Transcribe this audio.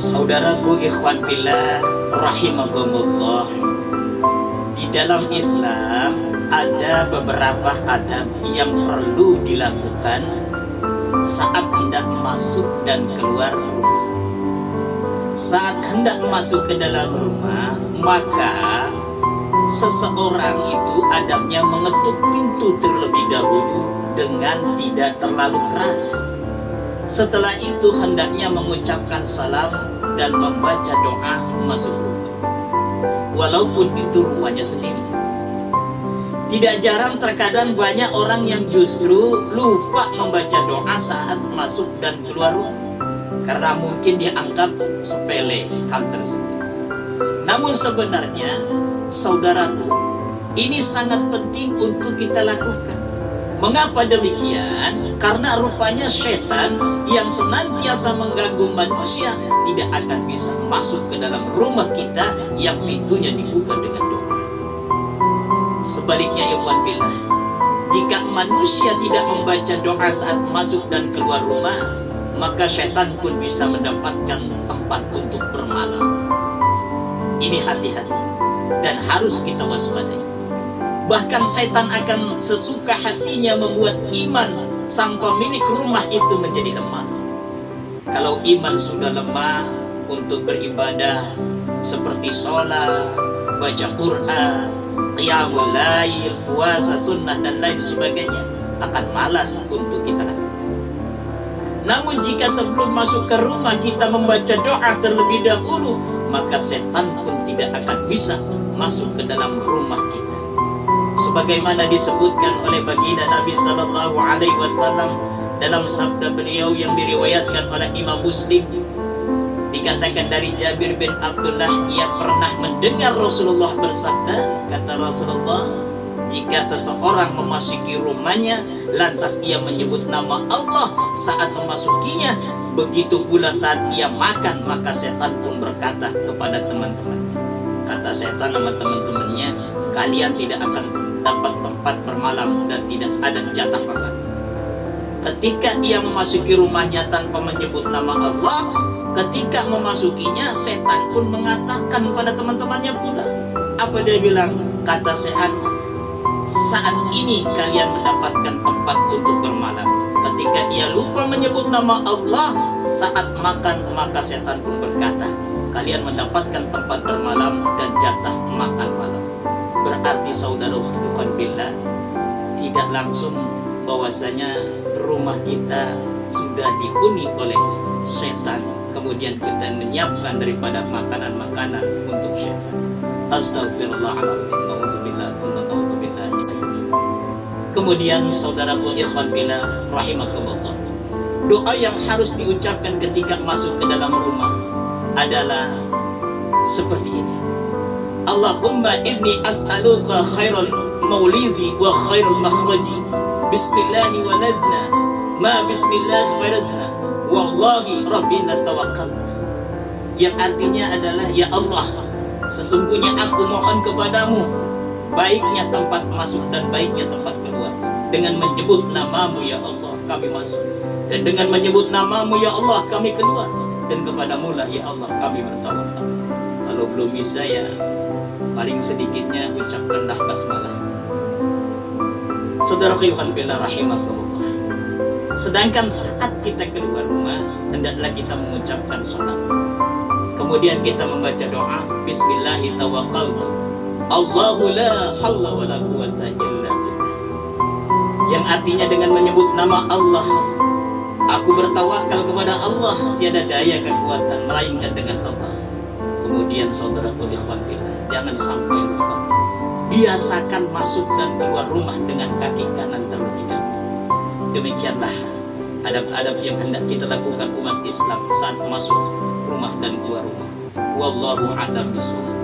Saudaraku ikhwan fillah rahimakumullah, di dalam Islam ada beberapa adab yang perlu dilakukan saat hendak masuk dan keluar rumah. Saat hendak masuk ke dalam rumah, maka seseorang itu adabnya mengetuk pintu terlebih dahulu dengan tidak terlalu keras. Setelah itu hendaknya mengucapkan salam dan membaca doa masuk rumah, walaupun itu rumahnya sendiri. Tidak jarang terkadang banyak orang yang justru lupa membaca doa saat masuk dan keluar rumah, karena mungkin dianggap sepele hal tersebut. Namun sebenarnya, saudaraku, ini sangat penting untuk kita lakukan. Mengapa demikian? Karena rupanya setan yang senantiasa mengganggu manusia tidak akan bisa masuk ke dalam rumah kita yang pintunya dibuka dengan doa. Sebaliknya ikhwan fillah, jika manusia tidak membaca doa saat masuk dan keluar rumah, maka setan pun bisa mendapatkan tempat untuk bermalam. Ini hati-hati dan harus kita waspadai. Bahkan setan akan sesuka hatinya membuat iman sang pemilik rumah itu menjadi lemah. Kalau iman sudah lemah untuk beribadah seperti sholat, baca Quran, qiyamul lail, puasa sunnah dan lain sebagainya, akan malas untuk kita lakukan. Namun jika sebelum masuk ke rumah kita membaca doa terlebih dahulu, maka setan pun tidak akan bisa masuk ke dalam rumah kita. Sebagaimana disebutkan oleh baginda Nabi Sallallahu Alaihi Wasallam dalam sabda beliau yang diriwayatkan oleh Imam Muslim, dikatakan dari Jabir bin Abdullah, ia pernah mendengar Rasulullah bersabda, kata Rasulullah, jika seseorang memasuki rumahnya lantas ia menyebut nama Allah saat memasukinya, begitu pula saat ia makan, maka setan pun berkata kepada teman-teman, kata setan sama teman-temannya, kalian tidak akan dapat tempat bermalam dan tidak ada jatah makan. Ketika ia memasuki rumahnya tanpa menyebut nama Allah, ketika memasukinya setan pun mengatakan pada teman-temannya pula, apa dia bilang? Kata setan, saat ini kalian mendapatkan tempat untuk bermalam. Ketika ia lupa menyebut nama Allah saat makan, maka setan pun berkata, kalian mendapatkan tempat bermalam dan jatah makan malam. Berarti saudara-saudara billah, tidak langsung bahwasanya rumah kita sudah dihuni oleh setan, kemudian kita menyiapkan daripada makanan-makanan untuk setan. Astagfirullahaladzim, na'udzubillah, na'udzubillah. Kemudian saudaraku ikhwan billah rahimakumullah, doa yang harus diucapkan ketika masuk ke dalam rumah adalah seperti ini. Allahumma inni as'aluka khairal maulizi wa khairal makhraji, bismillahi walazna ma bismillahi warazna, wallahi rabbina tawakkalna. Yang artinya adalah, ya Allah, sesungguhnya aku mohon kepadamu baiknya tempat masuk dan baiknya tempat keluar. Dengan menyebut namamu ya Allah kami masuk, dan dengan menyebut namamu ya Allah kami keluar, dan kepadamu lah ya Allah kami bertawakal. Kalau belum bisa, ya paling sedikitnya ucapkanlah basmalah. Saudara khilafan billah rahimakumullah, sedangkan saat kita keluar rumah hendaklah kita mengucapkan salat, kemudian kita membaca doa bismillahi tawakkaltu Allahu la hawla wa la quwwata illa billah, yang artinya dengan menyebut nama Allah, aku bertawakal kepada Allah, tiada daya kekuatan melainkan dengan Allah. Kemudian saudaraku ikhwan billah, jangan sampai lupa, biasakan masuk dan keluar rumah dengan kaki kanan terlebih dahulu. Demikianlah adab-adab yang hendak kita lakukan umat Islam saat masuk rumah dan keluar rumah. Wallahu a'lam bishawab.